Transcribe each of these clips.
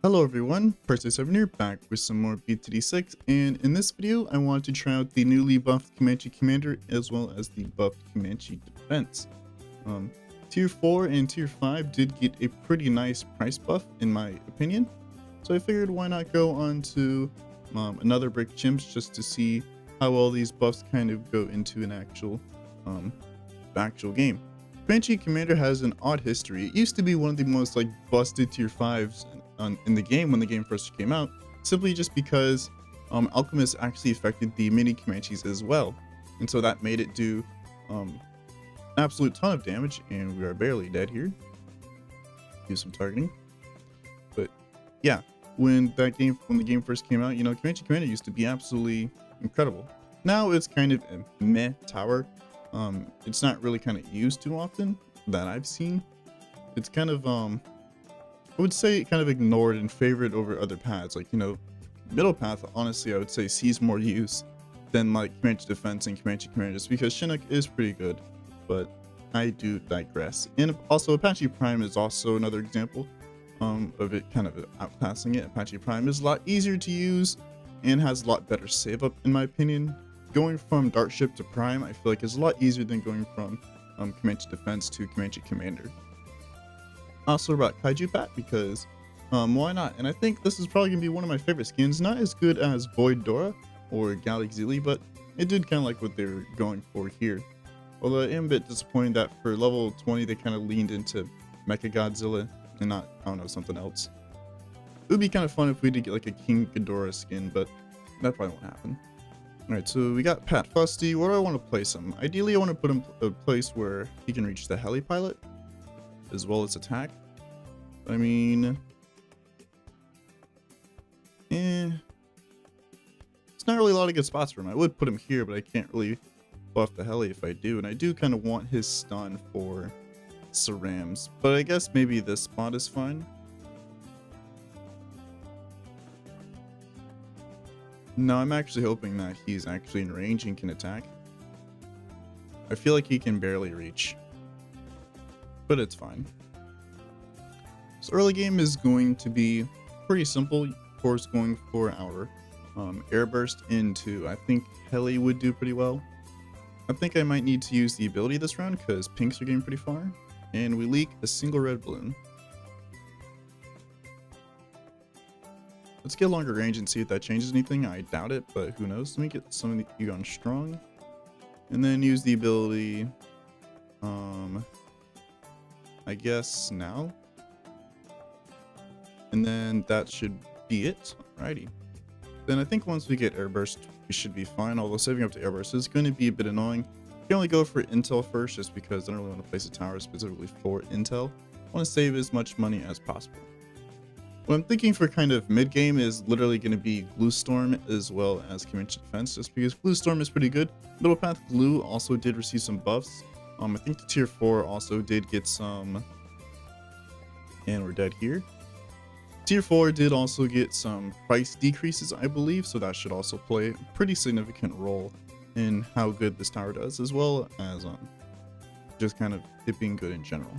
Hello everyone, Percy7 here, back with some more FTDZ, and in this video I want to try out the newly buffed Comanche Commander as well as the buffed Comanche Defense. Tier 4 and Tier 5 did get a pretty nice price buff in my opinion, so I figured why not go on to another Brick Chimps just to see how all these buffs kind of go into an actual game. Comanche Commander has an odd history. It used to be one of the most busted Tier 5s in the game when the game first came out, simply just because Alchemists actually affected the mini Comanches as well, and so that made it do an absolute ton of damage, and we are barely dead here. Do some targeting, but yeah, when the game first came out, Comanche Commander used to be absolutely incredible. Now it's kind of a meh tower. It's not really kind of used too often that I've seen. It's kind of I would say kind of ignored and favored over other paths. Middle path, honestly, I would say sees more use than Comanche Defense and Comanche Commander, just because Chinook is pretty good, but I do digress. And also Apache Prime is also another example of it kind of outclassing it. Apache Prime is a lot easier to use and has a lot better save up in my opinion. Going from Dartship to Prime, I feel like is a lot easier than going from Comanche Defense to Comanche Commander. Also brought Kaiju Pat because why not? And I think this is probably gonna be one of my favorite skins. Not as good as Void Dora or Galaxili, but it did kind of like what they're going for here. Although I am a bit disappointed that for level 20 they kind of leaned into Mecha Godzilla and not, I don't know, something else. It would be kind of fun if we did get like a King Ghidorah skin, but that probably won't happen. Alright, so we got Pat Fusty. Where do I want to place him? Ideally I want to put him a place where he can reach the heli pilot as well as attack. I mean, it's not really a lot of good spots for him. I would put him here, but I can't really buff the heli if I do, and I do kind of want his stun for Cerams, but I guess maybe this spot is fine. No, I'm actually hoping that he's actually in range and can attack. I feel like he can barely reach, but it's fine. So early game is going to be pretty simple. Of course, going for our air burst into, I think heli would do pretty well. I think I might need to use the ability this round because pinks are getting pretty far, and we leak a single red balloon. Let's get longer range and see if that changes anything. I doubt it, but who knows. Let me get some of you on strong, and then use the ability. I guess now. And then that should be it. Alrighty. Then I think once we get airburst, we should be fine. Although saving up to airburst is going to be a bit annoying. You can only go for intel first, just because I don't really want to place a tower specifically for intel. I want to save as much money as possible. What I'm thinking for kind of mid game is literally going to be Glue Storm as well as Comanche Defense, just because Glue Storm is pretty good. Middle path Glue also did receive some buffs. I think the tier 4 also did get some, and we're dead here. Tier 4 did also get some price decreases, I believe, so that should also play a pretty significant role in how good this tower does, as well as just kind of it being good in general.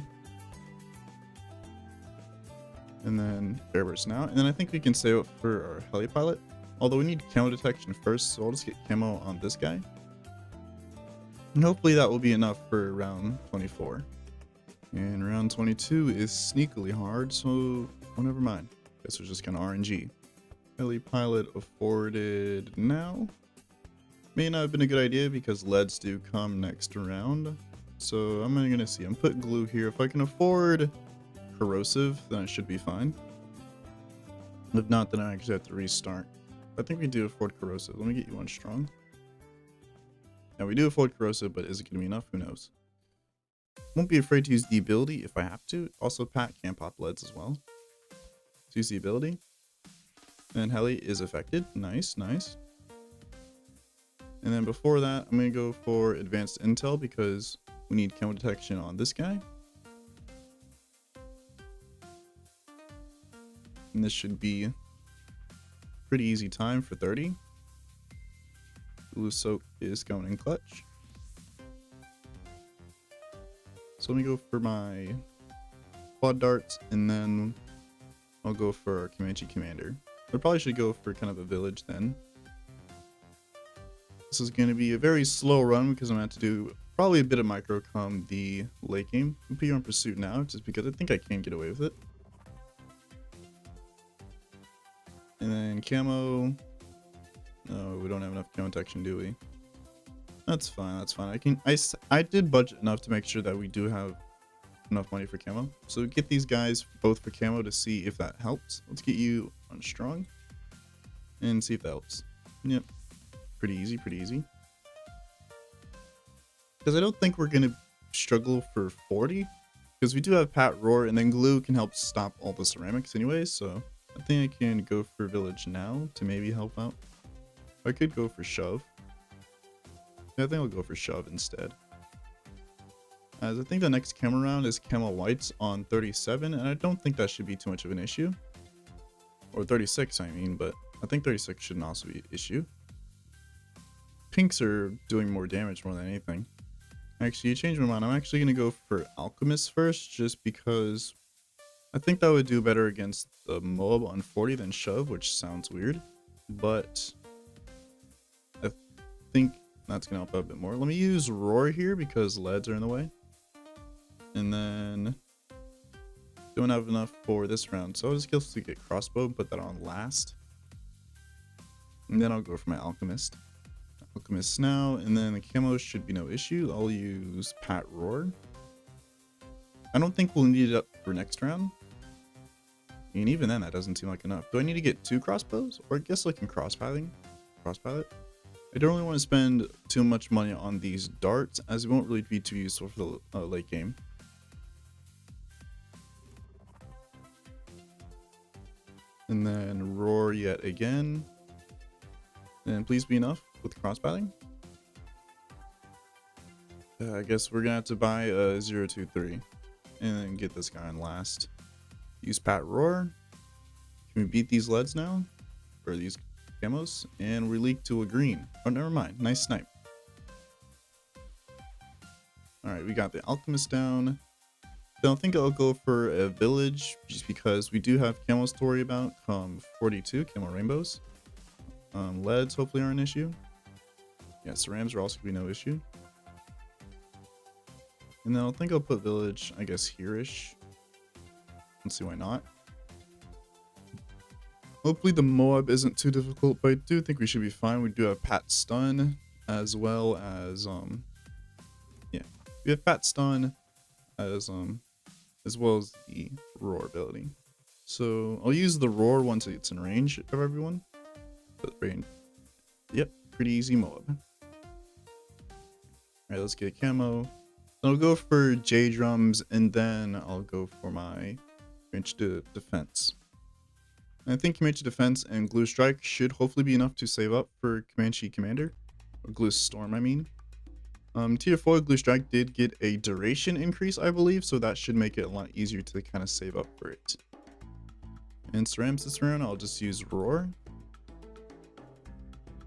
And then airburst now, and then I think we can save up for our heli pilot, although we need camo detection first, so I'll just get camo on this guy. And hopefully that will be enough for round 24. And round 22 is sneakily hard, so oh, never mind. Guess we're just kind of RNG. Heli pilot afforded now. May not have been a good idea because leads do come next round. So I'm gonna see. I'm putting glue here. If I can afford corrosive, then I should be fine. If not, then I actually have to restart. I think we do afford corrosive. Let me get you on strong. Now we do afford corrosive, but is it gonna be enough? Who knows? Won't be afraid to use the ability if I have to. Also, Pat can pop leads as well. So use the ability. And heli is affected. Nice, nice. And then before that, I'm going to go for advanced intel because we need camo detection on this guy. And this should be pretty easy time for 30. Blue soak is going in clutch. So let me go for my quad darts, and then I'll go for our Comanche Commander. I probably should go for kind of a village then. This is going to be a very slow run because I'm going to have to do probably a bit of micro come the late game. I'll put you on pursuit now just because I think I can get away with it. And then camo. No, we don't have enough camo protection, do we? That's fine, that's fine. I did budget enough to make sure that we do have enough money for camo. So get these guys both for camo to see if that helps. Let's get you on strong and see if that helps. Yep. Pretty easy, pretty easy. Because I don't think we're going to struggle for 40. Because we do have Pat Roar, and then glue can help stop all the ceramics anyway. So I think I can go for village now to maybe help out. I could go for shove. Yeah, I think I'll go for shove instead. As I think the next camo round is camo whites on 37, and I don't think that should be too much of an issue. Or 36, I mean, but I think 36 shouldn't also be an issue. Pinks are doing more damage more than anything. Actually, you changed my mind. I'm actually going to go for Alchemist first, just because I think that would do better against the Moab on 40 than Shove, which sounds weird. But I think that's going to help out a bit more. Let me use Roar here because leads are in the way. And then don't have enough for this round, so I'll just guess to get Crossbow and put that on last. And then I'll go for my Alchemist. Alchemist now, and then the camo should be no issue. I'll use Pat Roar. I don't think we'll need it up for next round. And even then, that doesn't seem like enough. Do I need to get 2 crossbows? Or I guess I can cross-pilot. I don't really want to spend too much money on these darts, as it won't really be too useful for the late game. And then Roar yet again. And please be enough with cross-piling. I guess we're gonna have to buy a 023 and then get this guy on last. Use Pat Roar. Can we beat these leads now? Or these camos? And we leak to a green. Oh, never mind. Nice snipe. Alright, we got the Alchemist down. So I think I'll go for a village just because we do have camos to worry about come 42 camo rainbows. Leads hopefully aren't an issue. Yeah, cerams are also going to be no issue. And then I think I'll put village, I guess, here-ish. Let's see why not. Hopefully the Moab isn't too difficult, but I do think we should be fine. We do have Pat Stun, as well as, yeah. We have Pat Stun, as well as the Roar ability. So I'll use the Roar once it's in range of everyone. Yep, pretty easy Moab. Alright, let's get a camo. I'll go for J drums and then I'll go for my Comanche defense. And I think Comanche defense and Glue Strike should hopefully be enough to save up for Comanche Commander. Or Glue Storm, I mean. Tier 4 Glue Strike did get a duration increase, I believe, so that should make it a lot easier to kind of save up for it. And ceramics this round, I'll just use Roar.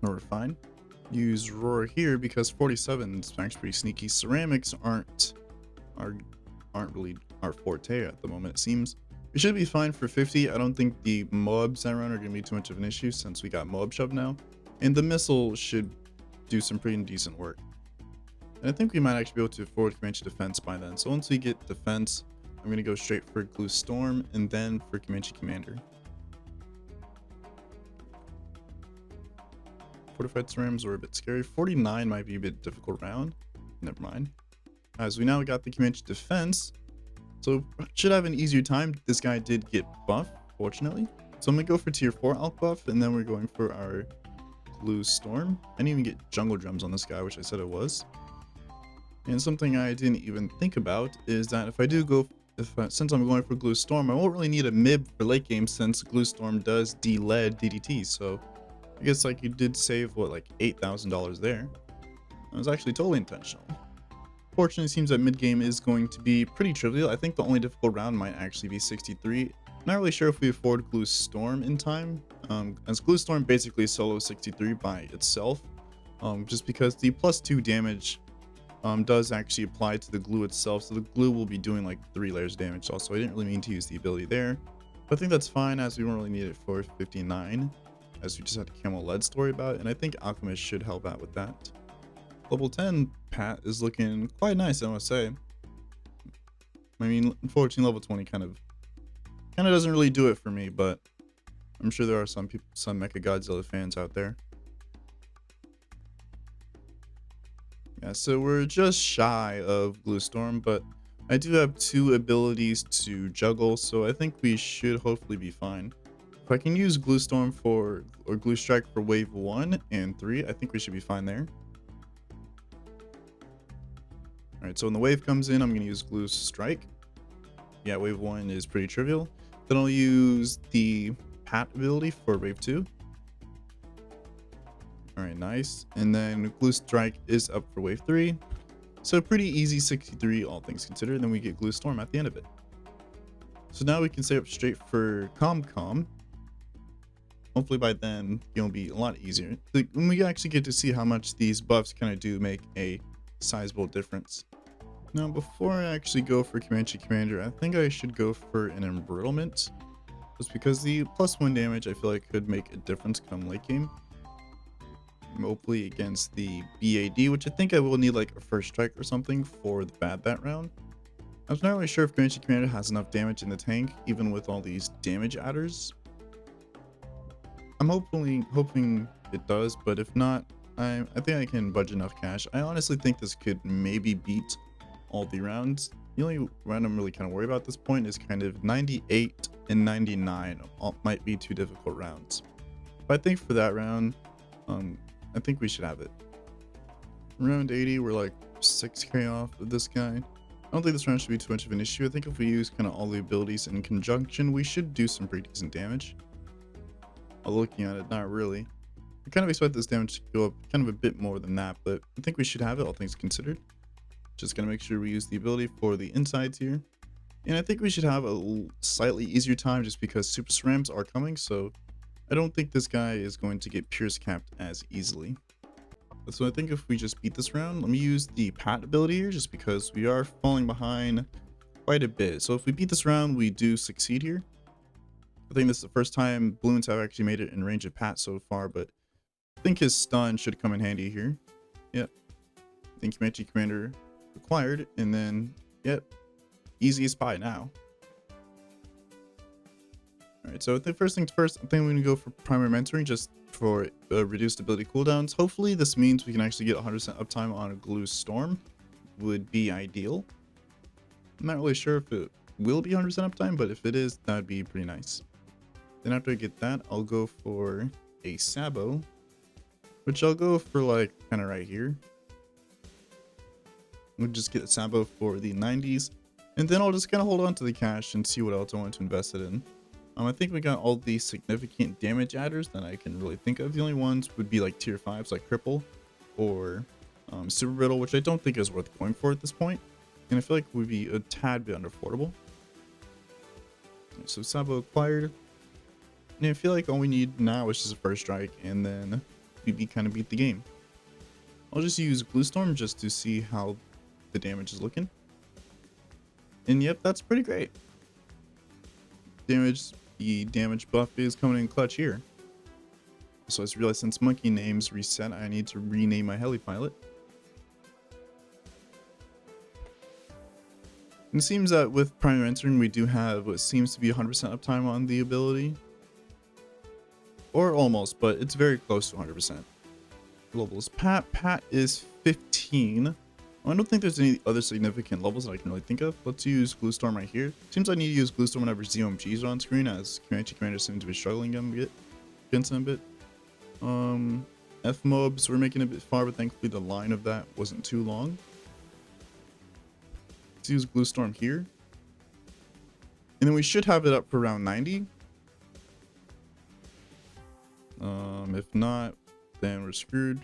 Or fine. Use Roar here because 47 is actually pretty sneaky. Ceramics aren't really our forte at the moment, it seems. We should be fine for 50. I don't think the Moabs that round are going to be too much of an issue since we got Moab Shove now. And the missile should do some pretty decent work. And I think we might actually be able to afford Comanche defense by then. So once we get defense, I'm going to go straight for Glue Storm and then for Comanche Commander. Fortified cerams were a bit scary. 49 might be a bit difficult round. Never mind. As we now got the Comanche defense, so should have an easier time. This guy did get buff, fortunately. So I'm gonna go for tier 4 Alch buff, and then we're going for our Glue Storm. I didn't even get jungle drums on this guy, which I said it was. And something I didn't even think about is that if I do go, since I'm going for Glue Storm, I won't really need a MIB for late game since Glue Storm does de-lead DDT. So I guess like you did save what, like $8,000 there. That was actually totally intentional. Fortunately, it seems that mid game is going to be pretty trivial. I think the only difficult round might actually be 63. Not really sure if we afford Glue Storm in time, as Glue Storm basically solo 63 by itself, just because the +2 damage does actually apply to the glue itself, so the glue will be doing like 3 layers of damage also. I didn't really mean to use the ability there. I think that's fine, as we don't really need it for 59, as we just had a camel lead story about it, and I think Alchemist should help out with that. Level 10 Pat is looking quite nice, I must say. I mean, unfortunately, level 20 kind of doesn't really do it for me, but I'm sure there are some people, some Mecha Godzilla fans out there. Yeah, so we're just shy of Glue Storm, but I do have 2 abilities to juggle, so I think we should hopefully be fine. If I can use Glue Storm or Glue Strike for wave 1 and 3, I think we should be fine there. Alright, so when the wave comes in, I'm going to use Glue Strike. Yeah, wave 1 is pretty trivial. Then I'll use the Pat ability for wave 2. Alright, nice. And then Glue Strike is up for wave 3. So pretty easy 63, all things considered. Then we get Glue Storm at the end of it. So now we can save up straight for Com. Hopefully by then it'll be a lot easier. Like, when we actually get to see how much these buffs kind of do make a sizable difference. Now, before I actually go for Comanche Commander, I think I should go for an Embrittlement. Just because the +1 damage I feel like could make a difference come late game. Hopefully against the BAD, which I think I will need like a first strike or something for the bad that round. I was not really sure if Comanche Commander has enough damage in the tank, even with all these damage adders. I'm hoping it does, but if not, I think I can budget enough cash. I honestly think this could maybe beat all the rounds. The only round I'm really kind of worried about at this point is kind of 98 and 99 might be 2 difficult rounds. But I think for that round, I think we should have it. Round 80, we're like 6k off of this guy. I don't think this round should be too much of an issue. I think if we use kind of all the abilities in conjunction, we should do some pretty decent damage. Looking at it, not really. I kind of expect this damage to go up kind of a bit more than that, but I think we should have it, all things considered. Just gonna make sure we use the ability for the insides here. And I think we should have a slightly easier time just because Super Cerams are coming, so I don't think this guy is going to get Pierce capped as easily. So I think if we just beat this round, let me use the Pat ability here just because we are falling behind quite a bit. So if we beat this round, we do succeed here. I think this is the first time Bloons have actually made it in range of Pat so far, but I think his stun should come in handy here. Yep. I think Comanche Commander required, and then, yep, easy as pie now. Alright, so I think first things first, I think I'm going to go for Primary Mentoring just for reduced ability cooldowns. Hopefully this means we can actually get 100% uptime on a Glue Storm. Would be ideal. I'm not really sure if it will be 100% uptime, but if it is, that would be pretty nice. Then after I get that, I'll go for a Sabo, which I'll go for like kind of right here. We'll just get a Sabo for the 90s, and then I'll just kind of hold on to the cash and see what else I want to invest it in. I think we got all the significant damage adders that I can really think of. The only ones would be like tier 5s like Cripple or Super Brittle, which I don't think is worth going for at this point. And I feel like would be a tad bit underaffordable. So Sabo acquired. And I feel like all we need now is just a first strike, and then we kind of beat the game. I'll just use Glue Storm just to see how the damage is looking. And yep, that's pretty great. The damage buff is coming in clutch here. So I just realized since monkey names reset, I need to rename my heli pilot. And it seems that with Prime Entering, we do have what seems to be 100% uptime on the ability. Or almost, but it's very close to 100%. Levels. Pat is 15. I don't think there's any other significant levels that I can really think of. Let's use Glue Storm right here. Seems I need to use Glue Storm whenever ZOMGs are on screen, as Comanche Commander seems to be struggling against them a bit. F-mobs, we're making it a bit far, but thankfully the line of that wasn't too long. Let's use Glue Storm here. And then we should have it up for around 90. If not, then we're screwed.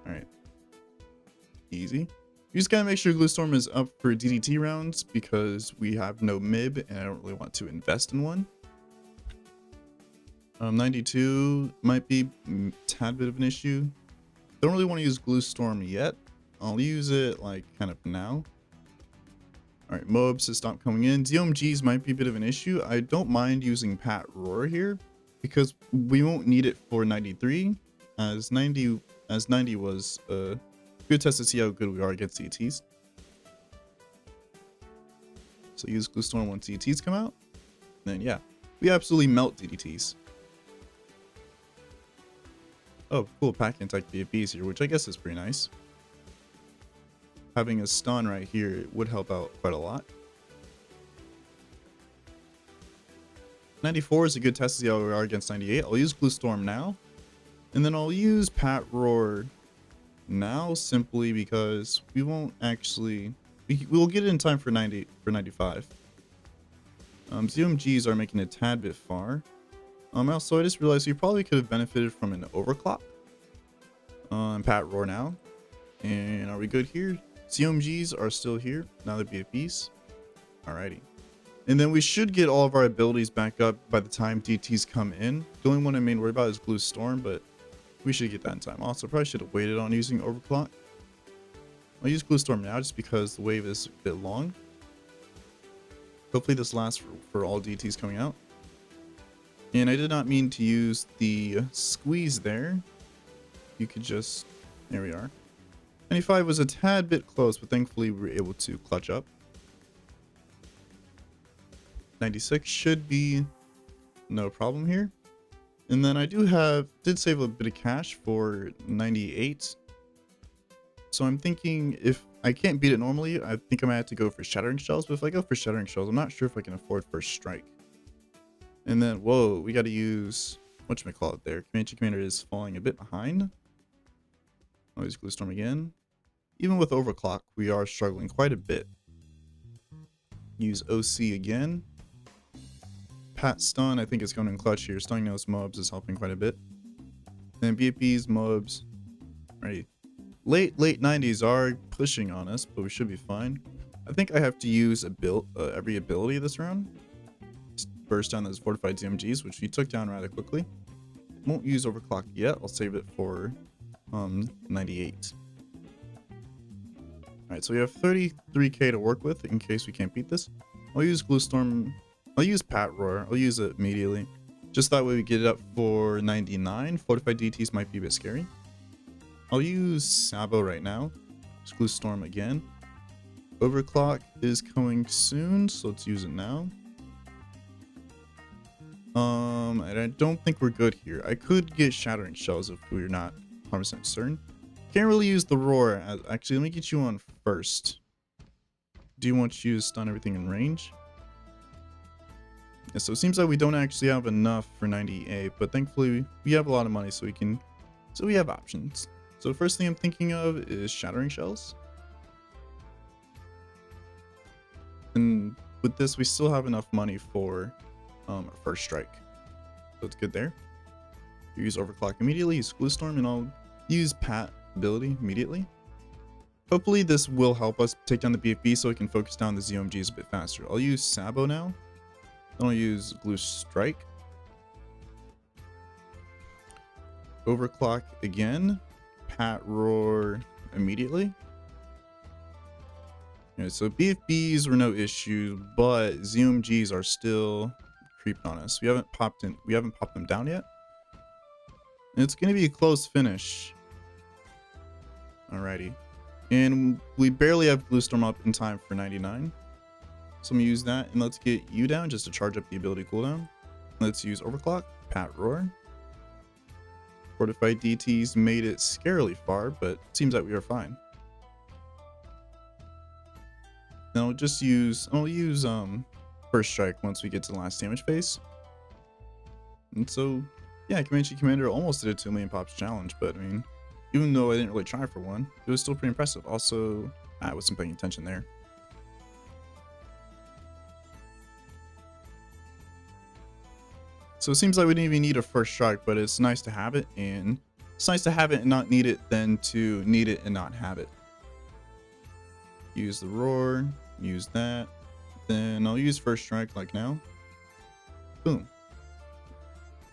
Alright. Easy. You just gotta make sure Glue Storm is up for DDT rounds because we have no MIB and I don't really want to invest in one. 92 might be a tad bit of an issue. Don't really want to use Glue Storm yet. I'll use it like kind of now. All right, mobs has stopped coming in. ZOMGs might be a bit of an issue. I don't mind using Pat Roar here because we won't need it for 93, as 90 was a good test to see how good we are against ETs. So use Glue Storm once ETs come out. Then yeah, we absolutely melt DDTs. Oh, cool, pack attack BFBs here, which I guess is pretty nice. Having a stun right here would help out quite a lot. 94 is a good test to see how we are against 98. I'll use Glue Storm now. And then I'll use Pat Roar now simply because we won't actually... We'll get it in time for 95. ZOMGs are making it a tad bit far. Also, I just realized we probably could have benefited from an overclock. Pat Roar now. And are we good here? ZOMGs are still here. Now they're BFBs. Alrighty. And then we should get all of our abilities back up by the time DTs come in. The only one I main worry about is Glue Storm, but we should get that in time. Also, probably should have waited on using overclock. I'll use Glue Storm now just because the wave is a bit long. Hopefully this lasts for all DTs coming out. And I did not mean to use the squeeze there. You could just... There we are. 95 was a tad bit close, but thankfully we were able to clutch up. 96 should be no problem here. And then I did save a bit of cash for 98. So I'm thinking if I can't beat it normally, I think I might have to go for Shattering Shells. But if I go for Shattering Shells, I'm not sure if I can afford First Strike. And then, whoa, we got to use, whatchamacallit there. Comanche Commander is falling a bit behind. I'll use Glue Storm again. Even with Overclock, we are struggling quite a bit. Use OC again. Pat Stun, I think it's going in clutch here. Stunning those mobs is helping quite a bit. Then BFBs, mobs. Right. Late 90s are pushing on us, but we should be fine. I think I have to use every ability this round. Just burst down those fortified ZMGs, which we took down rather quickly. Won't use Overclock yet. I'll save it for 98. Alright, so we have 33k to work with in case we can't beat this. I'll use Glue Storm. I'll use Pat Roar. I'll use it immediately. Just that way we get it up for 99. Fortified DTs might be a bit scary. I'll use Sabo right now. Just Glue Storm again. Overclock is coming soon, so let's use it now. And I don't think we're good here. I could get Shattering Shells if we're not 100% certain. Can't really use the Roar. Actually, let me get you on first. Do you want you to stun everything in range? Yeah, so it seems like we don't actually have enough for 98, but thankfully we have a lot of money, so we have options. So the first thing I'm thinking of is Shattering Shells. And with this, we still have enough money for our First Strike. So it's good there. You use Overclock immediately, use Glue Storm, and I'll use Pat ability immediately. Hopefully this will help us take down the BFB so we can focus down the ZOMGs a bit faster. I'll use Sabo now. Then I'll use Glue Strike. Overclock again. Pat Roar immediately. Yeah, so BFBs were no issue, but ZOMGs are still creeping on us. We haven't popped them down yet. And it's gonna be a close finish. Alrighty. And we barely have Glue Storm up in time for 99. So I'm gonna use that, and let's get you down just to charge up the ability cooldown. Let's use Overclock, Pat Roar. Fortified DTs made it scarily far, but it seems like we are fine. And I'll use First Strike once we get to the last damage phase. And so, yeah, Comanche Commander almost did a 2 million pops challenge, but I mean, even though I didn't really try for one, it was still pretty impressive. Also, I wasn't paying attention there. So it seems like we didn't even need a First Strike, but it's nice to have it, and it's nice to have it and not need it than to need it and not have it. Use the Roar, use that, then I'll use First Strike like now. Boom.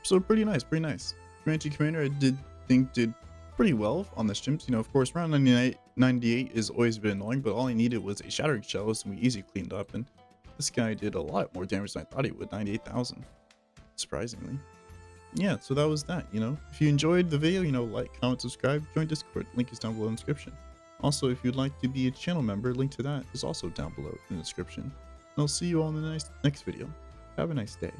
So pretty nice, pretty nice. Comanche Commander I did pretty well on the chimps. You know, of course, round 98 is always a bit annoying, but all I needed was a shattering shells, and we easily cleaned up. And this guy did a lot more damage than I thought he would, 98,000, surprisingly. Yeah, so that was that. You know, if you enjoyed the video, you know, like, comment, subscribe, join Discord. Link is down below in the description. Also, if you'd like to be a channel member, link to that is also down below in the description. And I'll see you all in the next video. Have a nice day.